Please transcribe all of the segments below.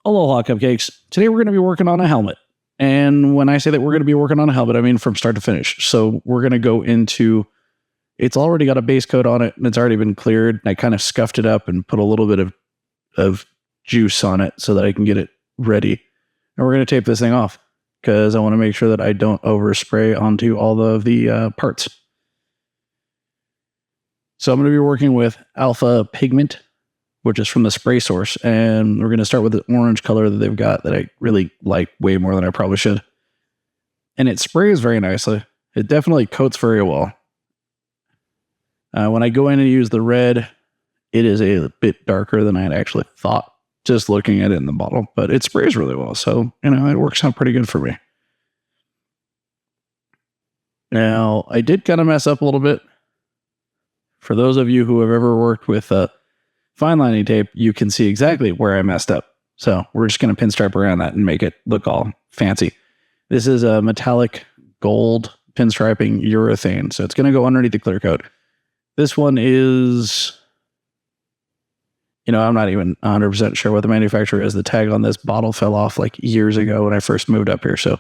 Aloha, Cupcakes. Today we're going to be working on a helmet. And when I say that we're going to be working on a helmet, I mean from start to finish. So we're going to go into, it's already got a base coat on it, and it's already been cleared. And I kind of scuffed it up and put a little bit of juice on it so that I can get it ready. And we're going to tape this thing off because I want to make sure that I don't overspray onto all of the parts. So I'm going to be working with Alpha Pigment, which is from the spray source. And we're going to start with the orange color that they've got that I really like way more than I probably should. And it sprays very nicely. It definitely coats very well. When I go in and use the red, it is a bit darker than I had actually thought, just looking at it in the bottle. But it sprays really well. So, it works out pretty good for me. Now, I did kind of mess up a little bit. For those of you who have ever worked with fine lining tape, you can see exactly where I messed up. So we're just going to pinstripe around that and make it look all fancy. This is a metallic gold pinstriping urethane. So it's going to go underneath the clear coat. This one is, I'm not even 100% sure what the manufacturer is. The tag on this bottle fell off like years ago when I first moved up here. So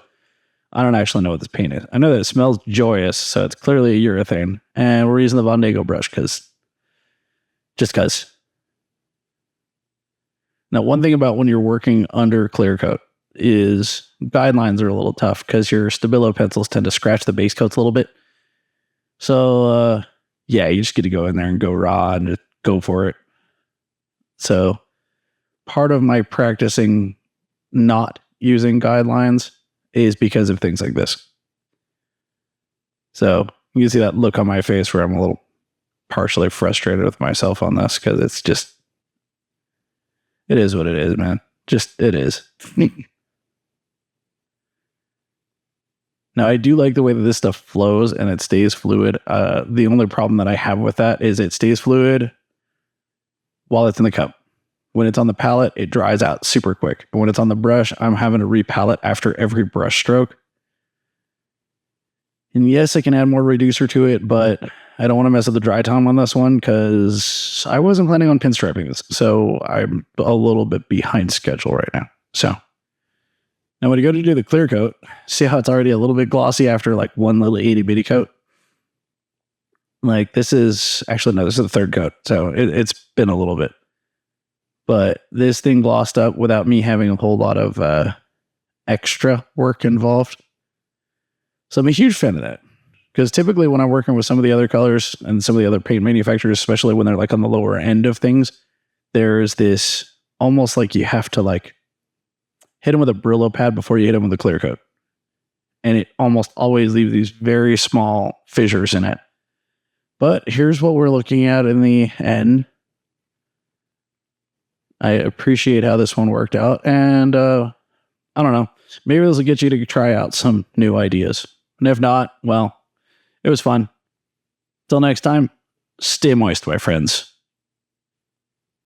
I don't actually know what this paint is. I know that it smells joyous, so it's clearly a urethane. And we're using the Von brush because. Now, one thing about when you're working under clear coat is guidelines are a little tough because your Stabilo pencils tend to scratch the base coats a little bit. So, you just get to go in there and go raw and just go for it. So, part of my practicing not using guidelines is because of things like this. So, you can see that look on my face where I'm a little partially frustrated with myself on this because it's just, it is what it is, man. Just, it is. Now, I do like the way that this stuff flows and it stays fluid. The only problem that I have with that is it stays fluid while it's in the cup. When it's on the palette, it dries out super quick. And when it's on the brush, I'm having to repalette after every brush stroke. And yes, I can add more reducer to it, but I don't want to mess up the dry time on this one because I wasn't planning on pinstriping this. So I'm a little bit behind schedule right now. So now when you go to do the clear coat, see how it's already a little bit glossy after like one little itty bitty coat? Like this is the third coat. So it's been a little bit. But this thing glossed up without me having a whole lot of extra work involved. So I'm a huge fan of that. Because typically when I'm working with some of the other colors and some of the other paint manufacturers, especially when they're like on the lower end of things, there's this almost like you have to like hit them with a Brillo pad before you hit them with a clear coat. And it almost always leaves these very small fissures in it. But here's what we're looking at in the end. I appreciate how this one worked out. And I don't know. Maybe this will get you to try out some new ideas. And if not, well, it was fun. Till next time, stay moist, my friends.